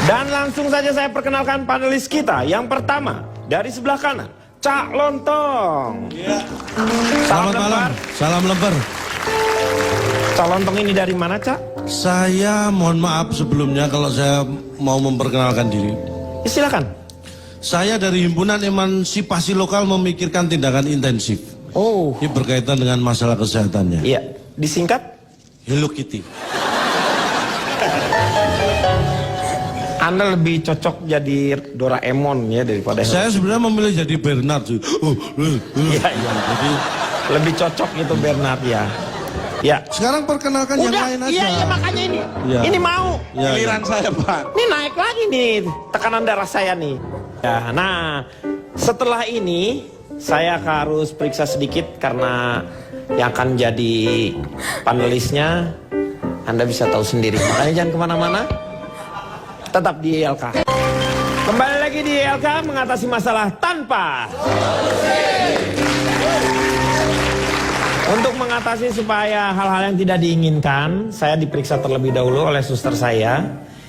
Dan langsung saja saya perkenalkan panelis kita. Yang pertama, dari sebelah kanan, Cak Lontong. Ya. Salam malam. Salam lembar. Cak Lontong ini dari mana, Cak? Saya mohon maaf sebelumnya kalau saya mau memperkenalkan diri. Silakan. Saya dari Himpunan Emansipasi Lokal Memikirkan Tindakan Intensif. Oh. Ini berkaitan dengan masalah kesehatannya. Iya. Disingkat? Hello Kitty. Anda lebih cocok jadi Doraemon ya daripada Saya sebenarnya memilih jadi Bernard. Iya, iya. Jadi lebih cocok itu Bernard ya. Ya. sekarang perkenalkan yang lain aja. Iya, iya makanya ini. Ya. Ini mau. Ya, Giliran saya, Pak. Ini naik lagi nih tekanan darah saya nih. Ya, nah, setelah ini saya harus periksa sedikit karena yang akan jadi panelisnya Anda bisa tahu sendiri. Makanya jangan kemana-mana. Tetap di ILK. Kembali lagi di ILK mengatasi masalah tanpa. Untuk mengatasi supaya hal-hal yang tidak diinginkan, saya diperiksa terlebih dahulu oleh suster saya.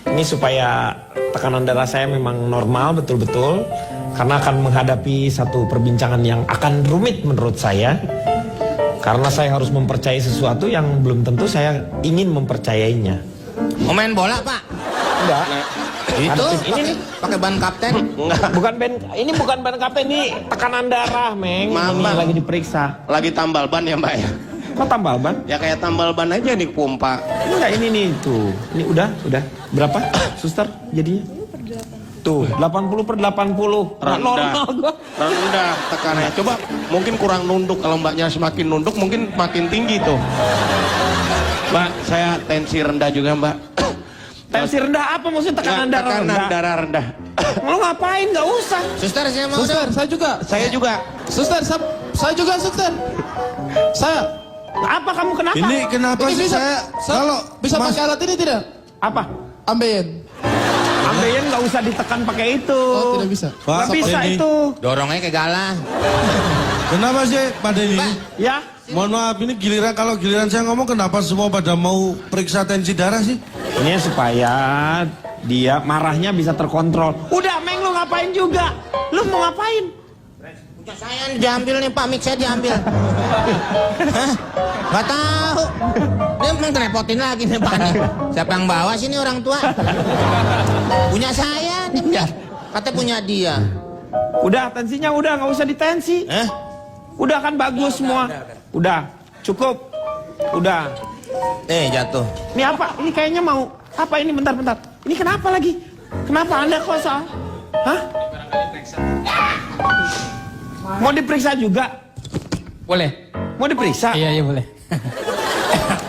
Ini supaya tekanan darah saya memang normal betul-betul. Karena akan menghadapi satu perbincangan yang akan rumit menurut saya. Karena saya harus mempercayai sesuatu yang belum tentu saya ingin mempercayainya. Mau main bola, Pak? Enggak. Itu ini nih pakai ban kapten. bukan ban kapten, ini tekanan darah, Meng. Ini lagi diperiksa. Lagi tambal ban ya, Mbak ya? Kok tambal ban? Ya kayak tambal ban aja nih pompa. Enggak, ini nih tuh. Ini udah. Berapa, suster jadinya? Tuh, 80/80. Normal gua. Rendah tekanannya. Coba mungkin kurang nunduk. Kalau Mbaknya semakin nunduk mungkin makin tinggi tuh. Mbak, saya tensi rendah juga, Mbak. Tensi rendah apa maksudnya tekanan darah rendah? Tekanan darah rendah. Lu ngapain? Gak usah. Suster, saya mau Suster, dong. saya juga. Saya juga. Suster, saya juga suster. Saya. Apa kamu kenapa? Ini kenapa Ini sih bisa, saya kalau bisa pakai alat ini tidak? Apa? Ambeien. Ambeien gak usah ditekan pakai itu. Oh, tidak bisa. Gak bisa ini. itu. Dorongnya kayak galah. Kenapa sih pada ini? Ya. Mohon maaf ini kalau giliran saya ngomong kenapa semua pada mau periksa tensi darah sih? Ini supaya dia marahnya bisa terkontrol. Udah, Meng, lu ngapain juga? Lu mau ngapain? Punya saya diambil nih, Pak. Mic saya diambil. Hah? Gak tahu. Dia memang ngerepotin lagi nih, Pak. Siapa yang bawa sini orang tua? Punya saya nih. Katanya punya dia. Udah, tensinya udah, nggak usah ditensi. Udah kan bagus semua. Udah, cukup. Udah. Jatuh. Ini apa? Ini kayaknya mau apa ini? Bentar. Ini kenapa lagi? Kenapa Anda kok soal? Hah? Mau diperiksa juga? Boleh. Mau diperiksa? Iya, boleh.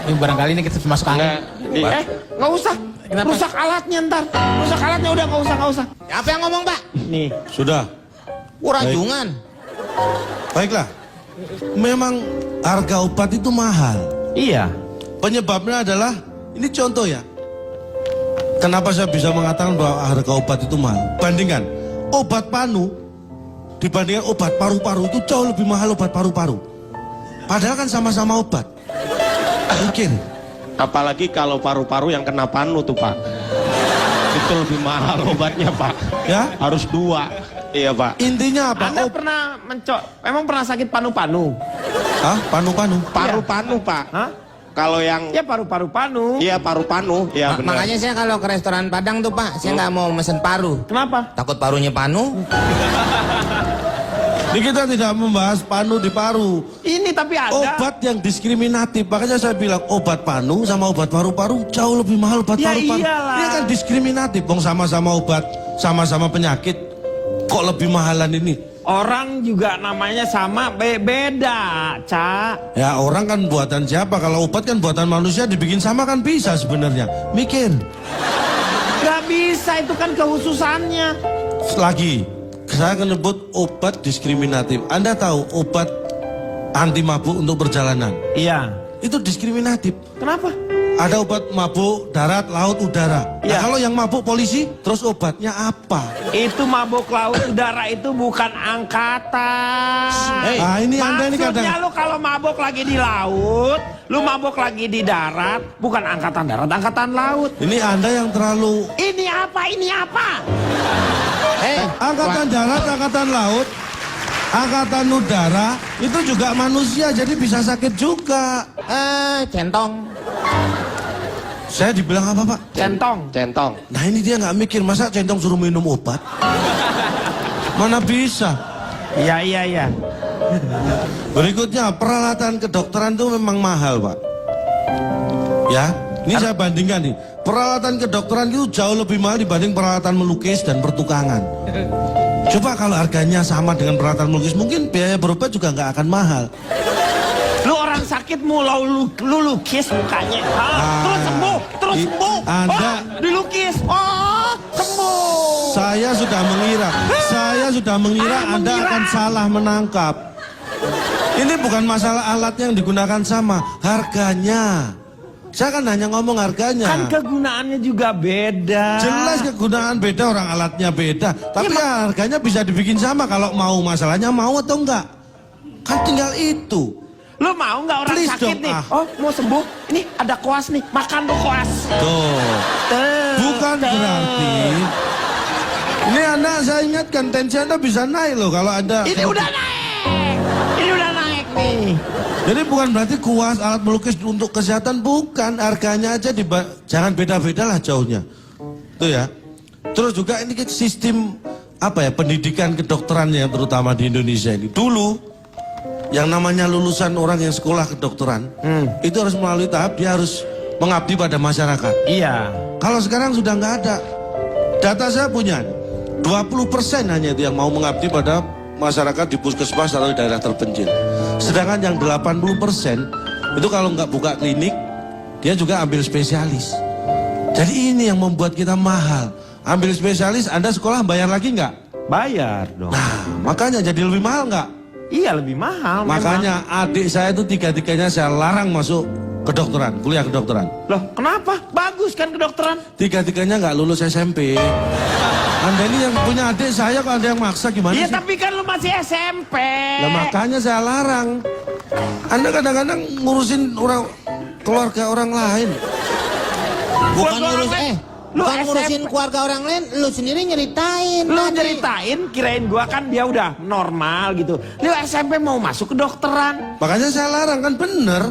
Ini barangkali ini kita masuk angin. Nggak usah. Kenapa? Rusak alatnya ntar. Rusak alatnya udah nggak usah. Siapa yang ngomong, Pak? Nih. Sudah. Rajungan. Baiklah. Memang harga obat itu mahal. Iya. Penyebabnya adalah, ini contoh ya. Kenapa saya bisa mengatakan bahwa harga obat itu mahal? Bandingkan, obat panu dibandingkan obat paru-paru itu jauh lebih mahal obat paru-paru. Padahal kan sama-sama obat. Mungkin. Apalagi kalau paru-paru yang kena panu tuh, Pak. Itu lebih mahal obatnya, Pak. Ya? Harus 2. Iya, Pak. Intinya apa? Anda pernah emang pernah sakit panu-panu? Hah? Panu-panu? Paru-panu, Pak. Hah? Kalau yang Ya paru-paru panu. iya paru-panu, ya benar. Makanya saya kalau ke restoran Padang tuh, Pak, saya nggak mau mesen paru. Kenapa? Takut parunya panu. Ini kita tidak membahas panu di paru. Ini tapi ada. Obat yang diskriminatif. Makanya saya bilang obat panu sama obat paru-paru jauh lebih mahal obat Ya paru-paru. iyalah. Ini kan diskriminatif. Bang sama-sama obat, sama-sama penyakit. Kok lebih mahalan ini? Orang juga namanya sama, beda, Cak. Ya orang kan buatan siapa? Kalau obat kan buatan manusia dibikin sama kan bisa sebenarnya. Mikir. Gak bisa, itu kan kehususannya. Lagi, saya akan nyebut obat diskriminatif. Anda tahu obat anti mabuk untuk perjalanan? Iya. Itu diskriminatif. Kenapa? Ada obat mabuk darat, laut, udara. Nah, Iya. kalau yang mabuk polisi, terus obatnya apa? Itu mabuk laut udara itu bukan angkatan. Hey. Ah, ini Anda ini Maksudnya kadang... lu kalau mabuk lagi di laut, lu mabuk lagi di darat, bukan angkatan darat, angkatan laut. Ini Anda yang terlalu... Ini apa? Ini apa? Angkatan darat, angkatan laut, angkatan udara, itu juga manusia, jadi bisa sakit juga. Centong. Saya dibilang apa, Pak? Centong. Centong. Nah ini dia nggak mikir, masa centong suruh minum obat? Mana bisa? Iya, iya, iya. Berikutnya, peralatan kedokteran itu memang mahal, Pak. Ya, ini saya bandingkan nih. Peralatan kedokteran itu jauh lebih mahal dibanding peralatan melukis dan pertukangan. Coba kalau harganya sama dengan peralatan melukis, mungkin biaya berobat juga nggak akan mahal. Lu orang sakit mulau lu lukis mukanya. Terus sembuh, terus sembuh. Anda... dilukis. Oh, sembuh. Saya sudah mengira Anda mengira. akan salah menangkap. Ini bukan masalah alatnya yang digunakan sama, harganya. Saya kan hanya ngomong harganya. Kan kegunaannya juga beda. Jelas kegunaan beda, orang alatnya beda. Tapi ya, harganya bisa dibikin sama kalau mau, masalahnya mau atau enggak. Kan tinggal itu. Lu mau nggak orang Please sakit dong, nih? ah. Oh, mau sembuh? Ini ada koas nih, makan tuh koas. Tuh. Tuh, Bukan tuh. berarti. Ini Anda, saya ingatkan, tensi Anda bisa naik loh kalau Anda... Ini udah naik. Ini udah naik nih. Jadi bukan berarti kuas, alat melukis untuk kesehatan, bukan. Harganya aja jangan beda-beda lah jauhnya. Tuh ya. Terus juga ini sistem apa ya, pendidikan kedokteran yang terutama di Indonesia ini. Dulu yang namanya lulusan orang yang sekolah kedokteran, itu harus melalui tahap dia harus mengabdi pada masyarakat. Iya. Kalau sekarang sudah nggak ada. Data saya punya 20% hanya itu yang mau mengabdi pada masyarakat di puskesmas atau di daerah terpencil. Sedangkan yang 80% itu kalau nggak buka klinik, dia juga ambil spesialis. Jadi ini yang membuat kita mahal. Ambil spesialis, Anda sekolah bayar lagi nggak? Bayar dong. Nah, makanya jadi lebih mahal nggak? Iya, lebih mahal. Makanya adik saya itu tiga-tiganya saya larang masuk kedokteran, kuliah kedokteran. Loh, kenapa? Bagus kan kedokteran? Tiga-tiganya nggak lulus SMP. Anda ini yang punya adik saya, kalau ada yang maksa gimana Iya, sih? tapi kan lu masih SMP. Lah makanya saya larang. Anda kadang-kadang ngurusin keluarga orang lain. Bukan Keluarga ngurus orang lain. Lu bukan ngurusin SMP. keluarga orang lain, lu sendiri nyeritain. Lu tadi. ceritain, kirain gua kan dia udah normal gitu. Lu SMP mau masuk kedokteran. Makanya saya larang, kan bener.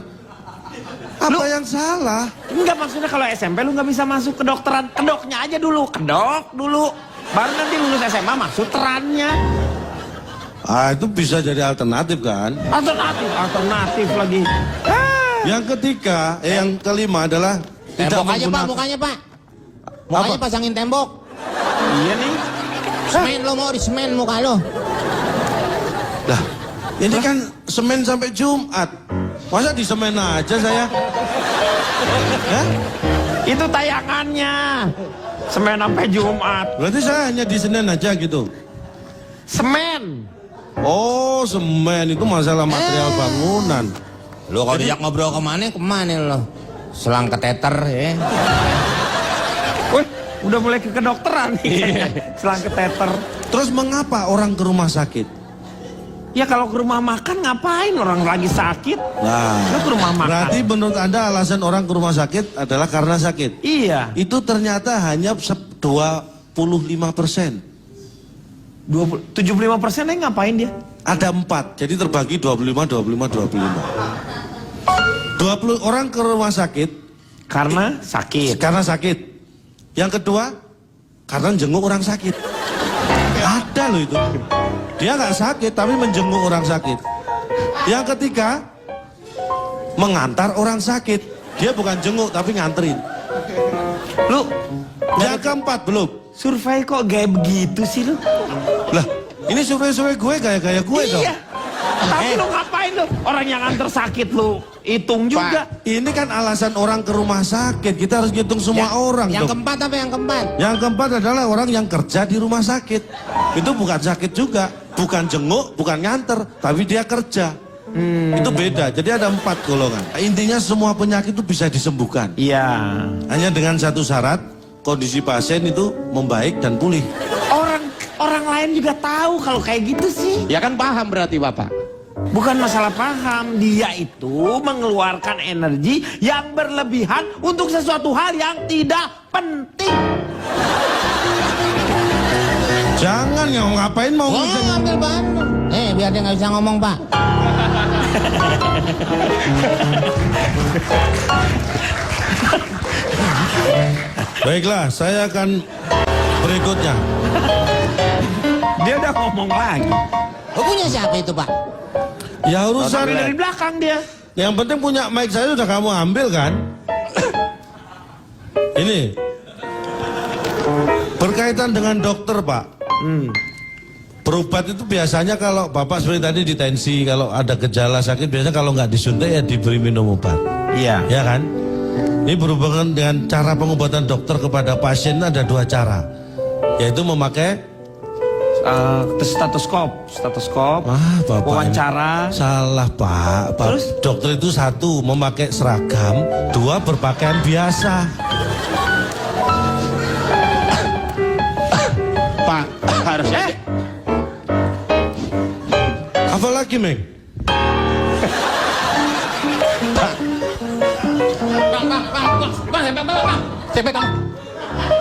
Apa yang salah? Enggak, maksudnya kalau SMP lu nggak bisa masuk kedokteran. Kedoknya aja dulu, kedok dulu. Baru nanti lulus SMA masuk terannya. Ah, itu bisa jadi alternatif kan? Alternatif lagi. Yang ketiga, yang kelima adalah Tembok aja Pak, mukanya Pak. Mukanya Apa? pasangin tembok. Iya nih. Semen lo mau di semen muka lo. Lah, ini kan Senin sampai Jumat. Masa di semen aja saya? Hah? Itu tayangannya. Semen sampai Jumat. Berarti saya hanya di Senin aja gitu. Semen. Oh, semen itu masalah material bangunan. Lo kalau diajak ngobrol kemana lo? Selang keteter ya. Wih, udah mulai ke kedokteran nih. Selang keteter. Terus mengapa orang ke rumah sakit? Ya kalau ke rumah makan ngapain orang lagi sakit? Nah, Lu ke rumah makan. berarti menurut Anda alasan orang ke rumah sakit adalah karena sakit. Iya. Itu ternyata hanya 25%. 75%-nya ngapain dia? Ada 4, jadi terbagi 25, 25. 20 orang ke rumah sakit Karena sakit. karena sakit. Yang kedua, karena jenguk orang sakit. Ada loh itu. Dia nggak sakit tapi menjenguk orang sakit. Yang ketiga, mengantar orang sakit. Dia bukan jenguk tapi nganterin. Lu Yang keempat belum. survei kok gaya begitu sih lu? Lah, ini survei-survei gue gaya-gaya gue dong. Iya. Tapi lu ngapain lu? Orang yang antar sakit lu hitung juga. Ini kan alasan orang ke rumah sakit. Kita harus ngitung semua orang Yang dong. keempat apa yang keempat? Yang keempat adalah orang yang kerja di rumah sakit. Itu bukan sakit juga. Bukan jenguk, bukan nganter. Tapi dia kerja. Itu beda. Jadi ada 4 golongan. Intinya semua penyakit itu bisa disembuhkan. Iya. Hanya dengan satu syarat, kondisi pasien itu membaik dan pulih. Orang lain juga tahu kalau kayak gitu sih. Ya kan paham berarti Bapak. Bukan masalah paham, dia itu mengeluarkan energi yang berlebihan untuk sesuatu hal yang tidak penting. Jangan ngapain mau Gua nggak ngambil bahan. Biar dia nggak bisa ngomong, Pak. Baiklah, saya akan berikutnya. Dia udah ngomong lagi. Punya siapa itu, Pak? Ya urusan Tapi dari belakang dia. yang penting punya mic saya udah kamu ambil kan? Ini berkaitan dengan dokter, Pak. Berobat itu biasanya kalau Bapak seperti tadi di tensi, kalau ada gejala sakit biasanya kalau nggak disuntik ya diberi minum obat. Iya. Ya kan? Ini berhubungan dengan cara pengobatan dokter kepada pasien ada 2 cara. Yaitu memakai Stetoskop, Bapak wawancara. salah, Pak. Terus? Dokter itu 1 memakai seragam, 2 berpakaian biasa. Pak, harusnya Apa lagi, Meng? Bang. Cek kamu.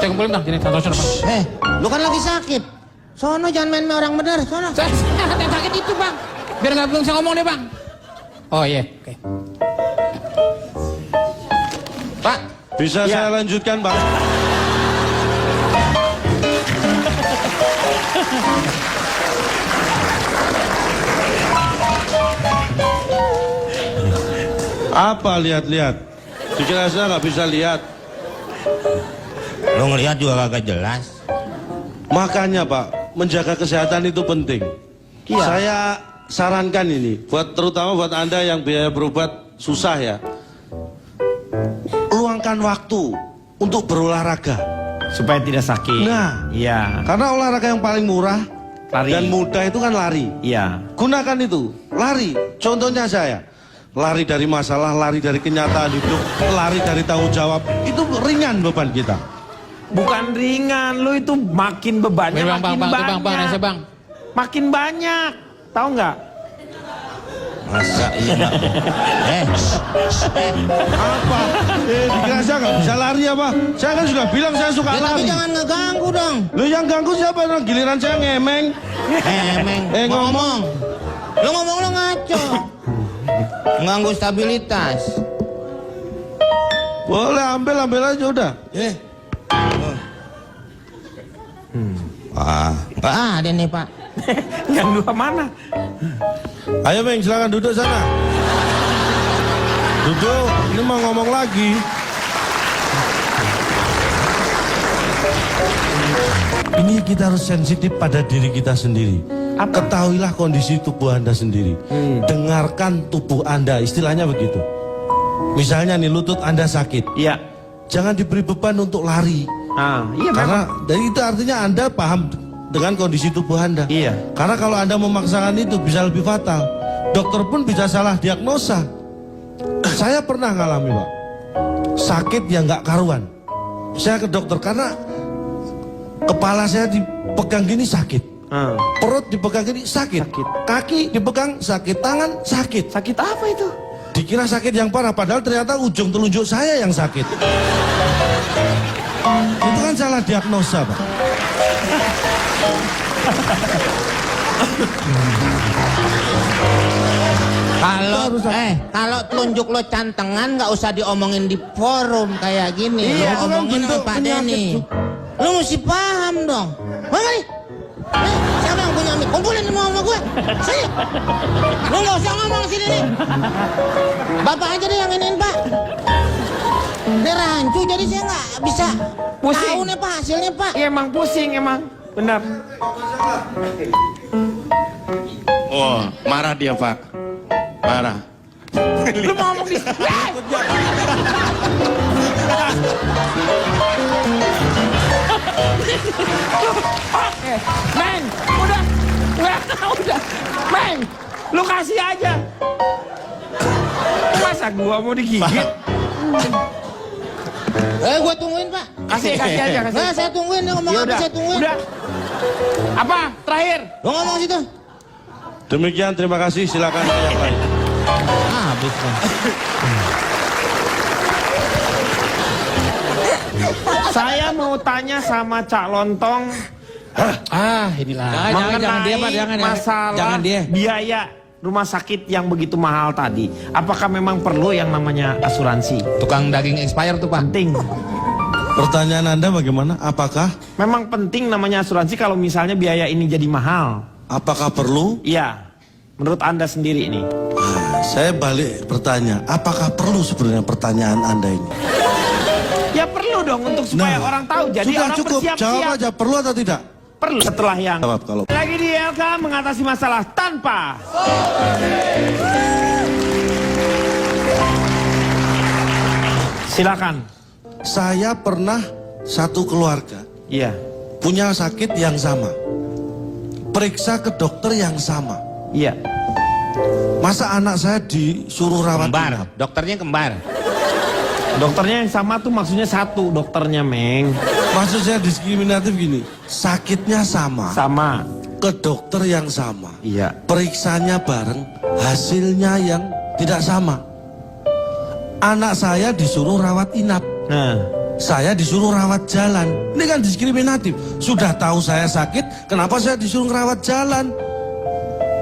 Cek kumpulin bang, sini satu bang. Lu kan lagi sakit. Sono jangan main-main orang bener, sono. Saya yang sakit itu bang. Biar nggak bisa ngomong deh bang. Oh iya, oke. Pak, Bisa saya lanjutkan, Pak? Apa lihat-lihat? Dikira saya nggak bisa lihat. lu ngelihat juga kagak jelas. Makanya Pak, menjaga kesehatan itu penting. Saya sarankan ini, terutama buat Anda yang biaya berobat susah ya. Luangkan waktu untuk berolahraga. Supaya tidak sakit. Nah. Iya. Karena olahraga yang paling murah Lari. dan mudah itu kan lari. Iya. Gunakan itu, lari. Contohnya saya, lari dari masalah, lari dari kenyataan hidup, lari dari tanggung jawab. Itu ringan beban kita. Bukan ringan, lu itu makin bebannya Bang, makin bang, banyak. bang, nasi bang. Makin banyak, tahu nggak? Masa iya? Apa? Dikira saya nggak bisa lari apa? Saya kan sudah bilang saya suka Ya, tapi lari. jangan ngeganggu dong. Lu yang ganggu siapa? Giliran saya ngemeng. Emeng, Ngomong. Lu ngomong lu ngaco. Mengganggu stabilitas. Boleh ambil aja udah. Nggak ada nih, Pak. Yang dua mana? Ayo Meng, silakan duduk sana. Duduk, ini mau ngomong lagi. Ini kita harus sensitif pada diri kita sendiri. Ketahuilah kondisi tubuh Anda sendiri. Dengarkan tubuh Anda, istilahnya begitu. Misalnya nih lutut Anda sakit. Iya. Jangan diberi beban untuk lari. Iya Karena memang. dari itu artinya Anda paham dengan kondisi tubuh Anda. Iya. Karena kalau Anda memaksakan itu bisa lebih fatal. Dokter pun bisa salah diagnosa. Saya pernah ngalami, Pak. Sakit yang nggak karuan. Saya ke dokter karena kepala saya dipegang gini sakit. Perut dipegang gini sakit. Kaki dipegang sakit. Tangan sakit. Sakit apa itu? Dikira sakit yang parah, padahal ternyata ujung telunjuk saya yang sakit. Itu kan salah diagnosa, Pak. Kalau telunjuk lo cantengan nggak usah diomongin di forum kayak gini. Iya, Lo itu kan omongin bentuk sama Pak penyakit, Denny. Cuk. Lo mesti paham dong. Mana nih? Siapa yang punya mic? Kumpulin semua sama gue. Sini. Lo nggak usah ngomong sini nih. Bapak aja deh yang iniin, Pak. Ini rancu jadi saya nggak bisa Pusing. tahu nih Pak hasilnya, Pak. Iya emang pusing emang. Benar. Oh, marah dia Pak. Marah. Lu mau ngomong di Oke, Meng, udah, Meng, Lu kasih aja. Masa gua mau digigit? Gua tungguin, Pak. Kasih aja, kasih. Nah, saya tungguin, dia ngomong Ya apa udah, saya tungguin. udah. Apa? Terakhir. Lu ngomong situ. Demikian, terima kasih. Silakan yang lain. Habis kan. Saya mau tanya sama Cak Lontong Inilah. mengenai dia, Pak, masalah jangan dia. biaya rumah sakit yang begitu mahal tadi. Apakah memang perlu yang namanya asuransi? Tukang daging expire tuh, Pak. Penting. Pertanyaan Anda bagaimana? Apakah Memang penting namanya asuransi kalau misalnya biaya ini jadi mahal. perlu? Iya. Menurut Anda sendiri ini. Saya balik bertanya, apakah perlu sebenarnya pertanyaan Anda ini? Ya perlu dong untuk supaya orang tahu. Jadi sudah orang cukup, jawab bersiap-siap. aja, perlu atau tidak? Perlu. Setelah yang Jawab kalau lagi di LK mengatasi masalah tanpa silakan. saya pernah satu keluarga Iya. punya sakit yang sama, periksa ke dokter yang sama. Iya. Masa anak saya disuruh rawat Kembar, inap? dokternya kembar. Dokternya yang sama tuh maksudnya satu dokternya, Meng. Maksud saya diskriminatif gini, sakitnya sama, Sama. ke dokter yang sama, Iya. periksanya bareng, hasilnya yang tidak sama. Anak saya disuruh rawat inap, Nah, saya disuruh rawat jalan. Ini kan diskriminatif. Sudah tahu saya sakit, kenapa saya disuruh rawat jalan?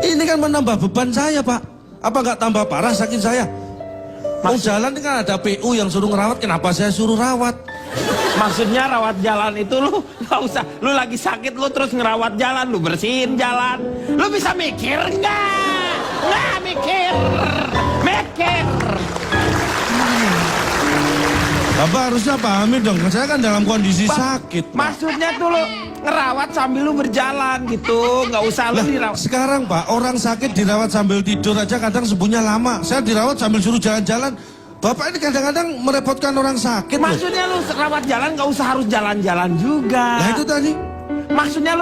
Ini kan menambah beban saya, Pak. Apa nggak tambah parah sakit saya? Mau jalan ini kan ada PU yang suruh ngerawat, kenapa saya suruh rawat? maksudnya rawat jalan itu lu nggak usah. Lu lagi sakit lu terus ngerawat jalan, lu bersihin jalan. Lu bisa mikir nggak? Nggak mikir. Mikir. Bapak harusnya pahami dong, saya kan dalam kondisi sakit. Pak. Maksudnya tuh lu ngerawat sambil lu berjalan gitu, nggak usah lu Lah, dirawat. sekarang Pak, orang sakit dirawat sambil tidur aja kadang sembuhnya lama. Saya dirawat sambil suruh jalan-jalan. Bapak ini kadang-kadang merepotkan orang sakit loh. Maksudnya lu rawat jalan nggak usah harus jalan-jalan juga. Nah itu tadi. Maksudnya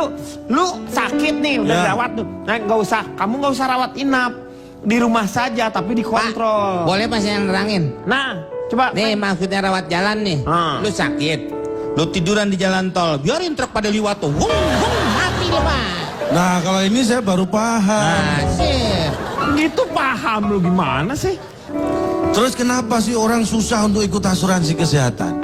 lu sakit nih udah Ya. dirawat tuh. Nah nggak usah, kamu nggak usah rawat inap di rumah saja tapi dikontrol. Boleh Pak saya nerangin? Nah, coba. Nih maksudnya rawat jalan nih. Lu sakit, lu tiduran di jalan tol, biarin truk pada liwat tuh. Wung, wung, mati deh, Pak. Nah kalau ini saya baru paham. Asik. Gitu paham lu gimana sih? Terus kenapa sih orang susah untuk ikut asuransi kesehatan?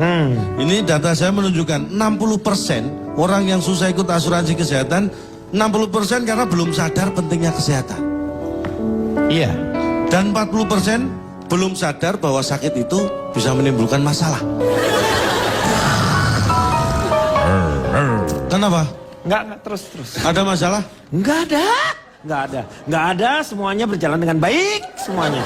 Ini data saya menunjukkan 60% orang yang susah ikut asuransi kesehatan, 60% karena belum sadar pentingnya kesehatan. Iya. Dan 40% belum sadar bahwa sakit itu bisa menimbulkan masalah. Kenapa? Enggak, terus. Ada masalah? Enggak ada, semuanya berjalan dengan baik semuanya.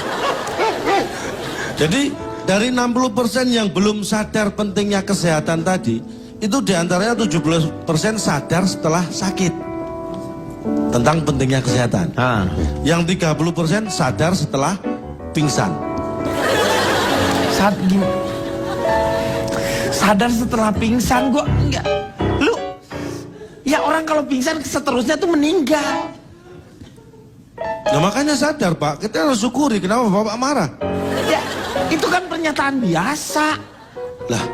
Jadi dari 60% yang belum sadar pentingnya kesehatan tadi, itu diantaranya 17% sadar setelah sakit tentang pentingnya kesehatan. Yang 30% sadar setelah pingsan. Sadar setelah pingsan gua enggak. Lu ya orang kalau pingsan seterusnya tuh meninggal. Nah makanya sadar Pak, kita harus syukuri. Kenapa Bapak marah? Ya, itu kan pernyataan biasa. Lah,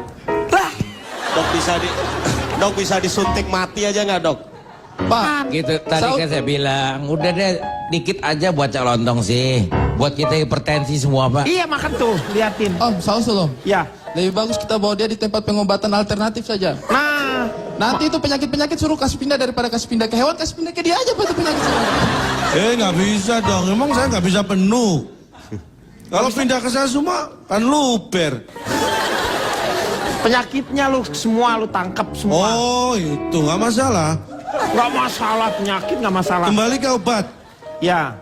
Dok bisa disuntik mati aja nggak dok? Pak, gitu tadi kan saya bilang, udah deh dikit aja buat Cak Lontong sih. Buat kita hipertensi semua, Pak. Iya makan tuh, liatin. Om, saus dulu. Ya. Lebih bagus kita bawa dia di tempat pengobatan alternatif saja. Nah, Nanti itu penyakit-penyakit suruh kasih pindah daripada kasih pindah ke hewan, kasih pindah ke dia aja Pak itu penyakit. nggak bisa dong. Emang saya nggak bisa penuh. Kalau pindah ke saya semua kan luber. penyakitnya lu semua lu tangkap semua. Oh itu nggak masalah. Nggak masalah penyakit, nggak masalah. Kembali ke obat. Ya.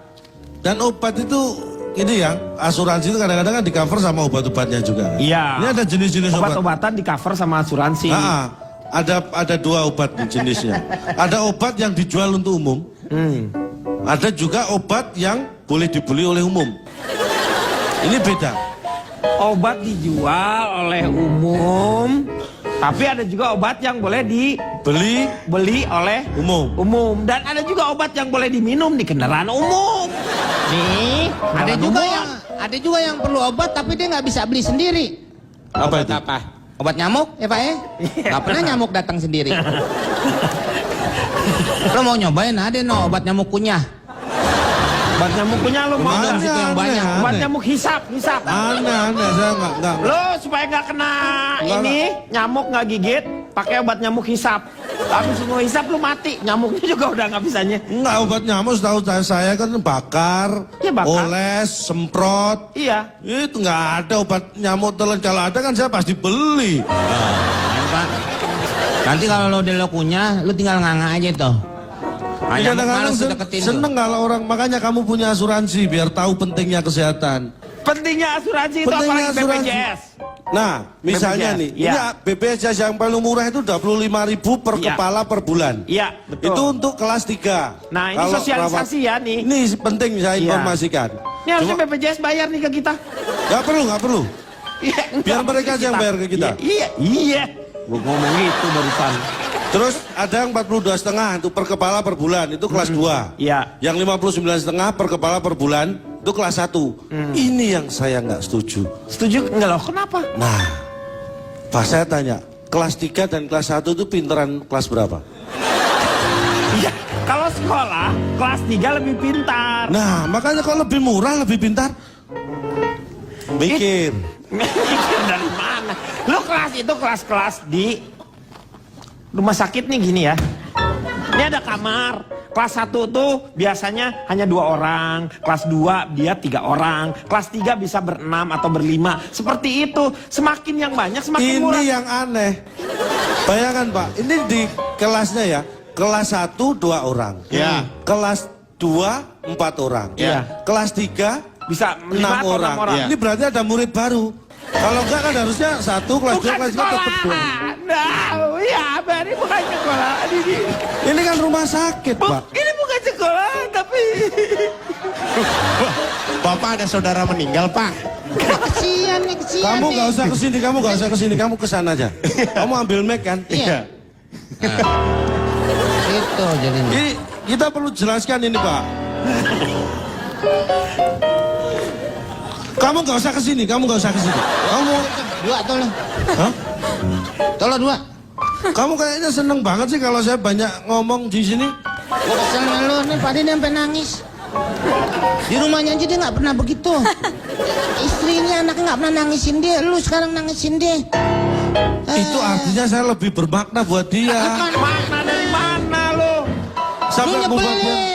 Dan obat itu ini ya, asuransi itu kadang-kadang kan di cover sama obat-obatnya juga. Iya. Ini ada jenis-jenis obat. Obat-obatan di cover sama asuransi. Ada dua obat jenisnya. Ada obat yang dijual untuk umum. Ada juga obat yang boleh dibeli oleh umum. Ini beda. Obat dijual oleh umum, tapi ada juga obat yang boleh dibeli oleh Umum. Dan ada juga obat yang boleh diminum di kendaraan umum. Nih, ada juga yang perlu obat tapi dia nggak bisa beli sendiri. Apa itu? Apa? Obat nyamuk, ya Pak ya? Nggak pernah nyamuk datang sendiri. Lo mau nyobain ada no obat nyamuk kunyah. Obat nyamuk punya lu mau Aneh, nggak? situ yang banyak. Obat aneh. nyamuk hisap. Aneh, saya nggak. Lo supaya nggak kena Enggak, ini nyamuk nggak gigit, pakai obat nyamuk hisap. Habis semua hisap lu mati, nyamuknya juga udah nggak bisanya. Enggak, obat nyamuk setahu saya kan bakar, Ya, bakar. oles, semprot. Iya. Itu nggak ada obat nyamuk telan. Kalau ada kan saya pasti beli. Ayo, Pak. Nanti kalau lo udah lo kunyah, lo tinggal nganga aja tuh. Iya, Nyamuk kadang-kadang malas tuh deketin tuh. seneng kalau orang, makanya kamu punya asuransi biar tahu pentingnya kesehatan. Pentingnya asuransi itu Pentingnya apalagi asuransi. BPJS. Nah, misalnya BPJS, nih, iya. ini BPJS yang paling murah itu 25.000 per Iya. kepala per bulan. Iya, betul. Itu untuk kelas 3. Nah, ini sosialisasi ya nih. Ini penting saya Iya. informasikan. Ini harusnya BPJS bayar nih ke kita. Nggak perlu. Iya, Biar enggak, mereka aja yang bayar ke kita. Iya. Gua ngomong itu barusan. Terus ada yang 42,5 itu per kepala per bulan, itu kelas 2. Iya. Yang 59,5 per kepala per bulan, itu kelas 1. Ini yang saya nggak setuju. Setuju enggak loh? Kenapa? Nah, Pak saya tanya, kelas 3 dan kelas 1 itu pinteran kelas berapa? Iya. Kalau sekolah kelas 3 lebih pintar. Nah, makanya kalau lebih murah, lebih pintar. Mikir. Mikir dari mana? Lo kelas itu kelas-kelas di rumah sakit nih gini ya. Ini ada kamar. Kelas 1 tuh biasanya hanya 2 orang. Kelas 2 dia 3 orang. Kelas 3 bisa ber-6 atau ber-5. Seperti itu. Semakin yang banyak semakin Ini murah. yang aneh. Bayangkan Pak, ini di kelasnya ya. Kelas 1 2 orang. Ya. Kelas 2 4 orang. Ya. Kelas 3 Bisa 6 5 atau 6 orang. Iya. Ini berarti ada murid baru. Kalau enggak kan harusnya 1 kelas 2 Bukan kelas 3 sekolah. tetap 2. Nah, iya, ini bukan sekolah. Ini kan rumah sakit, Pak. Ini bukan sekolah, tapi Bapak ada saudara meninggal, Pak. Kesian nih, kesian Kamu nih. nggak usah kesini, kamu kesana aja. Kamu ambil mic kan? Iya. Itu jadinya. Ini kita perlu jelaskan ini Pak. Kamu nggak usah kesini, Kamu Dua tolong. Hah? Tolong 2. Kamu kayaknya seneng banget sih kalau saya banyak ngomong di sini. Gue kesel sama lo nih, Pak Din sampai nangis. Di rumahnya aja dia nggak pernah begitu. Istrinya, anaknya nggak pernah nangisin dia. Lu sekarang nangisin dia. Itu artinya saya lebih bermakna buat dia. makna dari mana lo? Sampai Lu membuat dia. nyebelin.